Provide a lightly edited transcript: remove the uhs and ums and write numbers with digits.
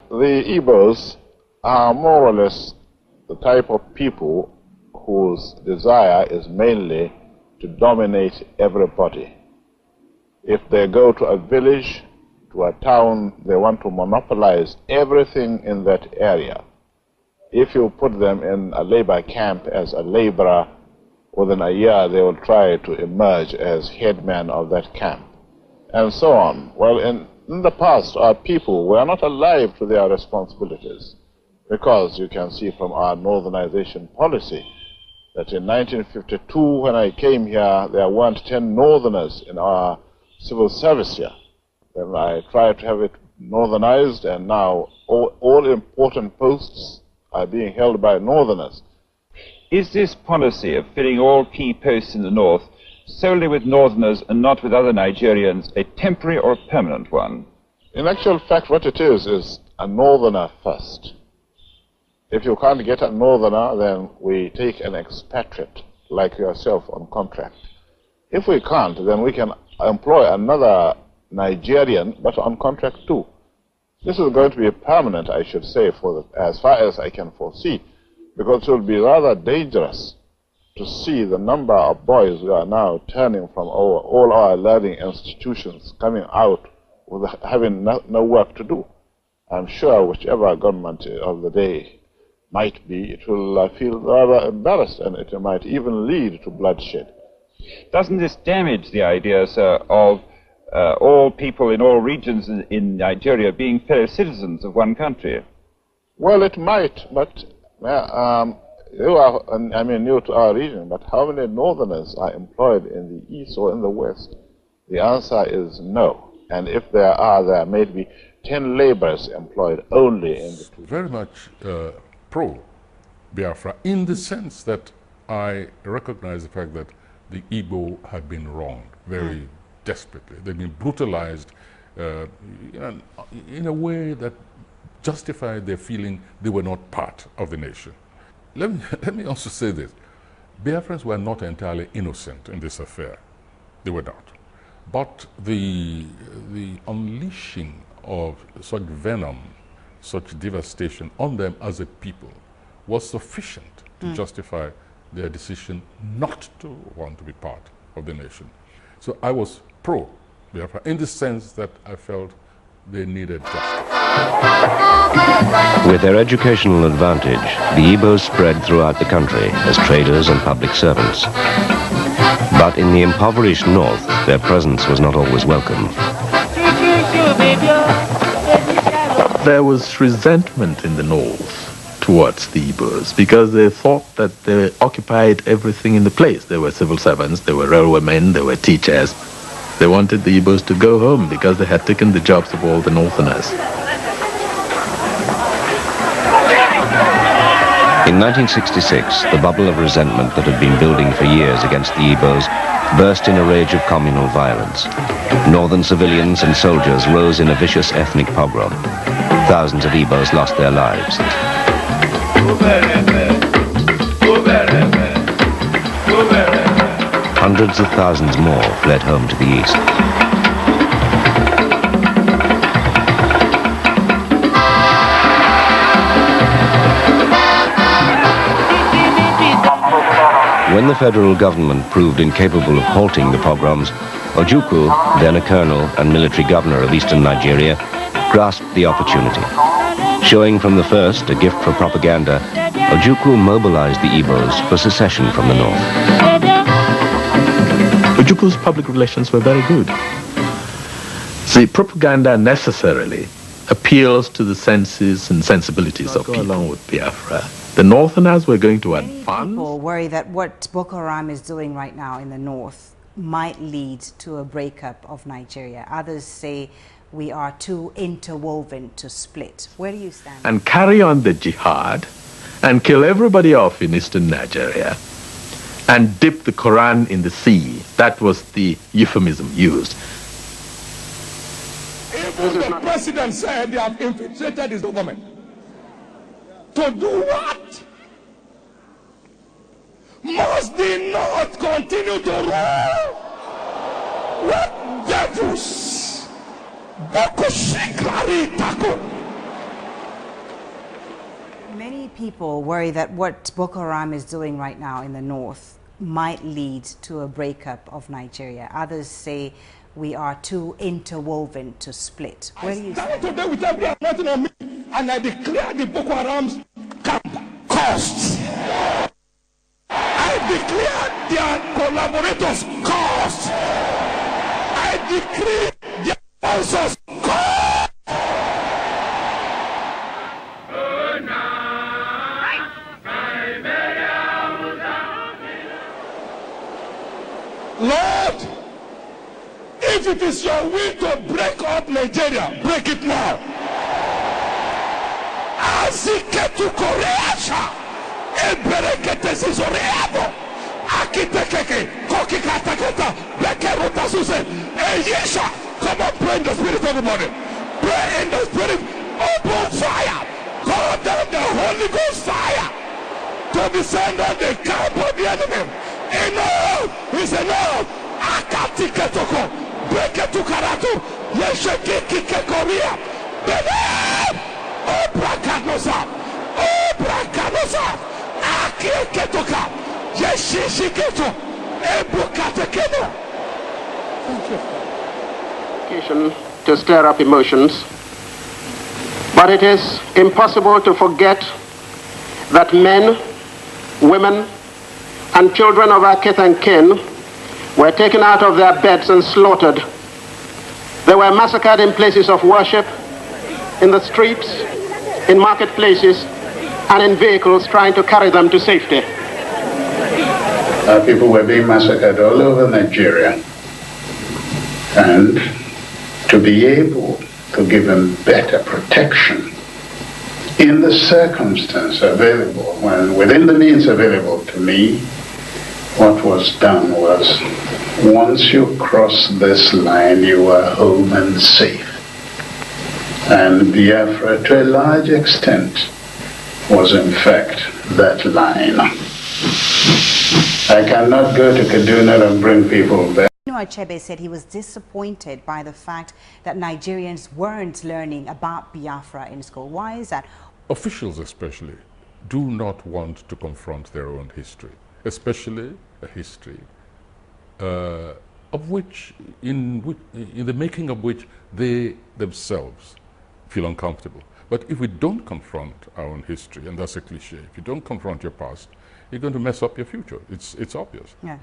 the Igbos are more or less the type of people whose desire is mainly to dominate everybody. If they go to a village, to a town, they want to monopolize everything in that area. If you put them in a labor camp as a laborer, within a year they will try to emerge as headman of that camp, and so on. Well, in the past, our people were not alive to their responsibilities, because you can see from our northernization policy that in 1952, when I came here, there weren't 10 northerners in our civil service here. Then I tried to have it northernized, and now all important posts are being held by northerners. Is this policy of filling all key posts in the north solely with northerners and not with other Nigerians a temporary or a permanent one? In actual fact, what it is a northerner first. If you can't get a northerner, then we take an expatriate like yourself on contract. If we can't, then we can employ another Nigerian, but on contract too. This is going to be permanent, I should say, as far as I can foresee, because it will be rather dangerous to see the number of boys who are now turning from all our learning institutions coming out with having no work to do. I'm sure whichever government of the day might be, it will feel rather embarrassed, and it might even lead to bloodshed. Doesn't this damage the idea, sir, of all people in all regions in Nigeria being fellow citizens of one country? Well, it might, but you are, new to our region, but how many northerners are employed in the east or in the west? The answer is no. And if there may be 10 laborers employed only in the two. Very much pro-Biafra, in the sense that I recognize the fact that the Igbo had been wronged very desperately. They've been brutalized in a way that justified their feeling they were not part of the nation. Let me also say this. Biafrans were not entirely innocent in this affair. They were not. But the unleashing of such venom, such devastation on them as a people was sufficient to justify their decision not to want to be part of the nation. So I was pro-Biafra in the sense that I felt they needed justice. With their educational advantage, the Igbos spread throughout the country as traders and public servants. But in the impoverished north, their presence was not always welcome. There was resentment in the north towards the Igbos because they thought that they occupied everything in the place. They were civil servants, they were railwaymen, they were teachers. They wanted the Igbos to go home because they had taken the jobs of all the northerners. In 1966, the bubble of resentment that had been building for years against the Igbos burst in a rage of communal violence. Northern civilians and soldiers rose in a vicious ethnic pogrom. Thousands of Igbos lost their lives. Hundreds of thousands more fled home to the east. When the federal government proved incapable of halting the pogroms, Ojukwu, then a colonel and military governor of eastern Nigeria, grasped the opportunity. Showing from the first a gift for propaganda, Ojukwu mobilized the Igbos for secession from the north. Ojukwu's public relations were very good. The propaganda necessarily appeals to the senses and sensibilities of people. Along with Biafra, the northerners were going to advance. People worry that what Boko Haram is doing right now in the north might lead to a breakup of Nigeria. Others say we are too interwoven to split. Where do you stand? And carry on the jihad and kill everybody off in eastern Nigeria and dip the Quran in the sea. That was the euphemism used. Even the president said they have infiltrated his government. To do what? Must the North continue to rule? What devils? Many people worry that what Boko Haram is doing right now in the north might lead to a breakup of Nigeria. Others say we are too interwoven to split. Where do you stand? Today with every anointing on me, and I declare the Boko Haram's camp cursed. I declare their collaborators cursed. I decree their sponsors cursed. Lord, if it is your will to break up Nigeria, break it now. Aziketu koreasha, eberekete zizoreado, akitekeke, kokikataketa, bekeruta suse, eyesha. Come on, pray in the spirit, everybody. Pray in the spirit. Open fire. Call down the Holy Ghost fire to descend on the camp of the enemy. Enough is enough. Akati ketoko, breketu karatu, yesheki kikekoria. Benem, obrakanosa, akie ketoka, yeshishi keto, ebukate keno. Thank you. To stir up emotions, but it is impossible to forget that men, women, and children of our kith and kin were taken out of their beds and slaughtered. They were massacred in places of worship, in the streets, in marketplaces, and in vehicles trying to carry them to safety. Our people were being massacred all over Nigeria. And to be able to give them better protection in the circumstance available, when within the means available to me, what was done was, once you cross this line, you are home and safe. And Biafra, to a large extent, was in fact that line. I cannot go to Kaduna and bring people back. Achebe said he was disappointed by the fact that Nigerians weren't learning about Biafra in school. Why is that? Officials especially do not want to confront their own history, especially a history of which, in the making of which they themselves feel uncomfortable. But if we don't confront our own history, and that's a cliche, if you don't confront your past, you're going to mess up your future. It's obvious. Yeah.